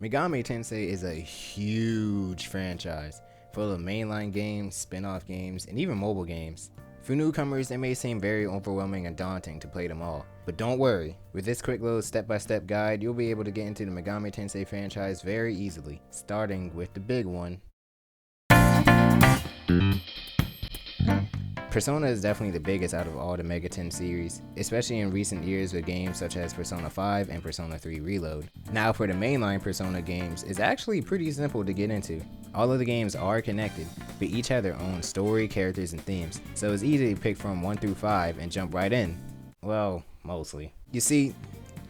Megami Tensei is a huge franchise, full of mainline games, spin-off games, and even mobile games. For newcomers, it may seem very overwhelming and daunting to play them all, but don't worry, with this quick little step-by-step guide, you'll be able to get into the Megami Tensei franchise very easily, starting with the big one. Persona is definitely the biggest out of all the MegaTen series, especially in recent years with games such as Persona 5 and Persona 3 Reload. Now for the mainline Persona games, it's actually pretty simple to get into. All of the games are connected, but each have their own story, characters, and themes, so it's easy to pick from 1 through 5 and jump right in. Well, mostly. You see,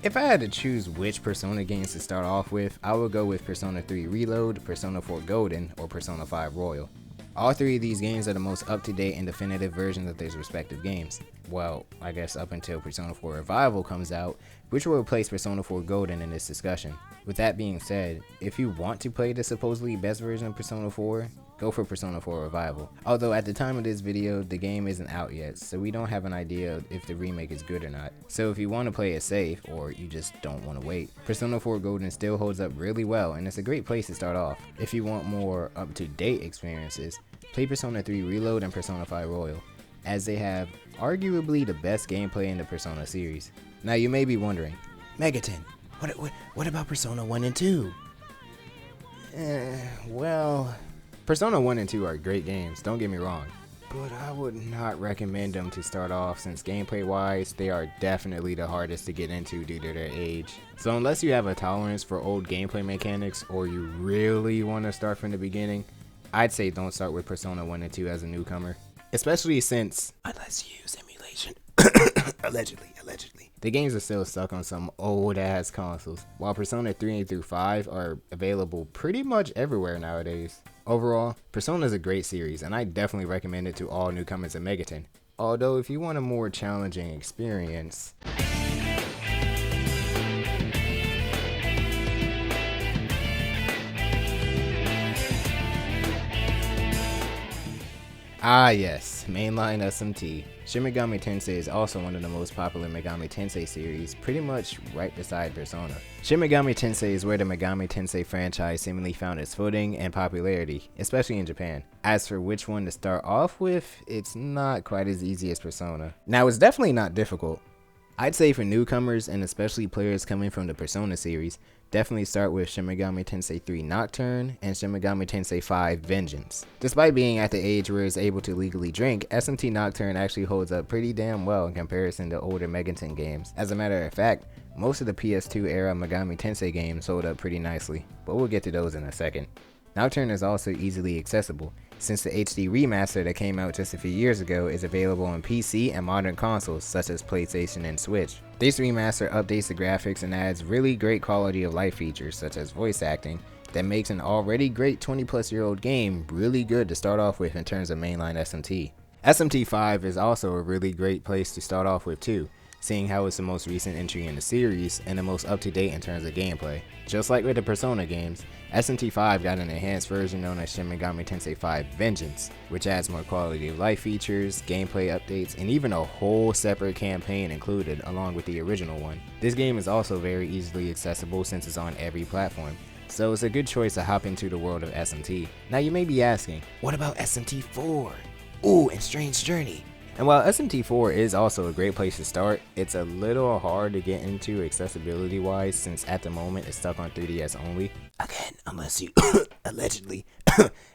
if I had to choose which Persona games to start off with, I would go with Persona 3 Reload, Persona 4 Golden, or Persona 5 Royal. All three of these games are the most up-to-date and definitive versions of their respective games. Well, I guess up until Persona 4 Revival comes out, which will replace Persona 4 Golden in this discussion. With that being said, if you want to play the supposedly best version of Persona 4, go for Persona 4 Revival. Although at the time of this video, the game isn't out yet, so we don't have an idea if the remake is good or not. So if you want to play it safe, or you just don't want to wait, Persona 4 Golden still holds up really well and it's a great place to start off. If you want more up-to-date experiences, play Persona 3 Reload and Persona 5 Royal, as they have arguably the best gameplay in the Persona series. Now you may be wondering, MegaTen, what about Persona 1 and 2? Well, Persona 1 and 2 are great games, don't get me wrong, but I would not recommend them to start off since gameplay wise, they are definitely the hardest to get into due to their age. So unless you have a tolerance for old gameplay mechanics or you really want to start from the beginning, I'd say don't start with Persona 1 and 2 as a newcomer, especially since, unless you use emulation, allegedly, the games are still stuck on some old ass consoles, while Persona 3 through 5 are available pretty much everywhere nowadays. Overall, Persona is a great series and I definitely recommend it to all newcomers at MegaTen, although if you want a more challenging experience, ah yes, mainline SMT. Shin Megami Tensei is also one of the most popular Megami Tensei series, pretty much right beside Persona. Shin Megami Tensei is where the Megami Tensei franchise seemingly found its footing and popularity, especially in Japan. As for which one to start off with, it's not quite as easy as Persona. Now it's definitely not difficult. I'd say for newcomers and especially players coming from the Persona series, definitely start with Shin Megami Tensei 3 Nocturne and Shin Megami Tensei 5 Vengeance. Despite being at the age where it's able to legally drink, SMT Nocturne actually holds up pretty damn well in comparison to older MegaTen games. As a matter of fact, most of the PS2 era Megami Tensei games hold up pretty nicely, but we'll get to those in a second. Nocturne is also easily accessible, since the HD remaster that came out just a few years ago is available on PC and modern consoles such as PlayStation and Switch. This remaster updates the graphics and adds really great quality of life features such as voice acting that makes an already great 20-plus-year-old game really good to start off with in terms of mainline SMT. SMT 5 is also a really great place to start off with too, seeing how it's the most recent entry in the series and the most up-to-date in terms of gameplay. Just like with the Persona games, SMT 5 got an enhanced version known as Shin Megami Tensei 5 Vengeance, which adds more quality of life features, gameplay updates, and even a whole separate campaign included along with the original one. This game is also very easily accessible since it's on every platform, so it's a good choice to hop into the world of SMT. Now you may be asking, what about SMT 4? Ooh, and Strange Journey. And while SMT4 is also a great place to start, it's a little hard to get into accessibility wise since at the moment it's stuck on 3DS only. Again, unless you allegedly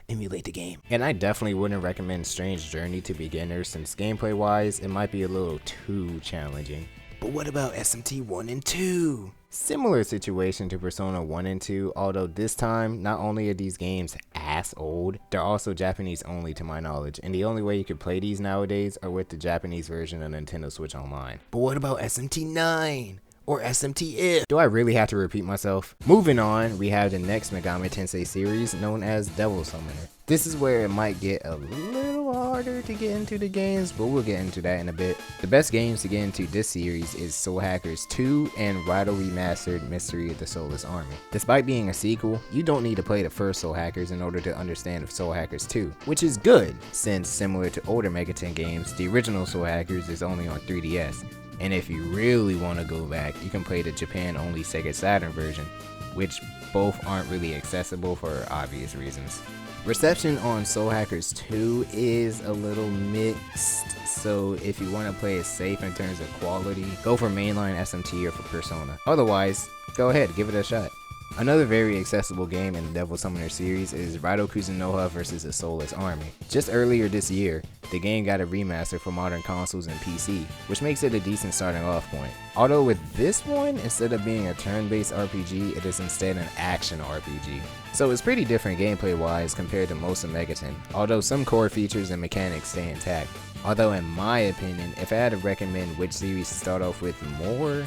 emulate the game. And I definitely wouldn't recommend Strange Journey to beginners since gameplay wise it might be a little too challenging. But what about SMT 1 and 2? Similar situation to Persona 1 and 2, although this time, not only are these games ass old, they're also Japanese only to my knowledge, and the only way you could play these nowadays are with the Japanese version of Nintendo Switch Online. But what about SMT 9? Or SMT-if? Do I really have to repeat myself? Moving on, we have the next Megami Tensei series known as Devil Summoner. This is where it might get a little hard harder to get into the games, but we'll get into that in a bit. The best games to get into this series is Soul Hackers 2 and Raidou Remastered Mystery of the Soulless Army. Despite being a sequel, you don't need to play the first Soul Hackers in order to understand Soul Hackers 2, which is good, since similar to older MegaTen games, the original Soul Hackers is only on 3DS. And if you really want to go back, you can play the Japan-only Sega Saturn version, which both aren't really accessible for obvious reasons. Reception on Soul Hackers 2 is a little mixed, so if you want to play it safe in terms of quality, go for mainline SMT or for Persona. Otherwise, go ahead, give it a shot. Another very accessible game in the Devil Summoner series is Raidou Kuzunoha vs. the Soulless Army. Just earlier this year, the game got a remaster for modern consoles and PC, which makes it a decent starting off point. Although with this one, instead of being a turn-based RPG, it is instead an action RPG. So it's pretty different gameplay wise compared to most of MegaTen, although some core features and mechanics stay intact. Although in my opinion, if I had to recommend which series to start off with more,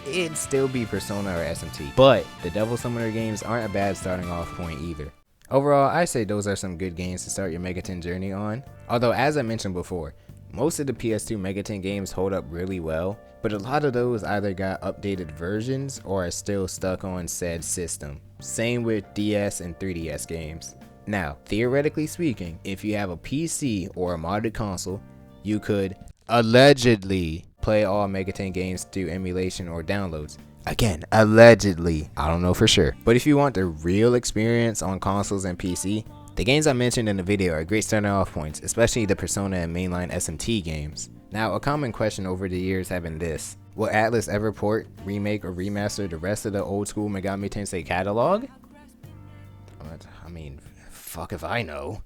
it'd still be Persona or SMT. But the Devil Summoner games aren't a bad starting off point either. Overall, I say those are some good games to start your MegaTen journey on. Although as I mentioned before, most of the PS2 MegaTen games hold up really well, but a lot of those either got updated versions or are still stuck on said system. Same with DS and 3DS games. Now, theoretically speaking, if you have a PC or a modded console, you could allegedly play all MegaTen games through emulation or downloads. Again, allegedly, I don't know for sure. But if you want the real experience on consoles and PC, the games I mentioned in the video are great starting off points, especially the Persona and mainline SMT games. Now, a common question over the years have been this: will Atlus ever port, remake, or remaster the rest of the old school Megami Tensei catalog? I mean, fuck if I know.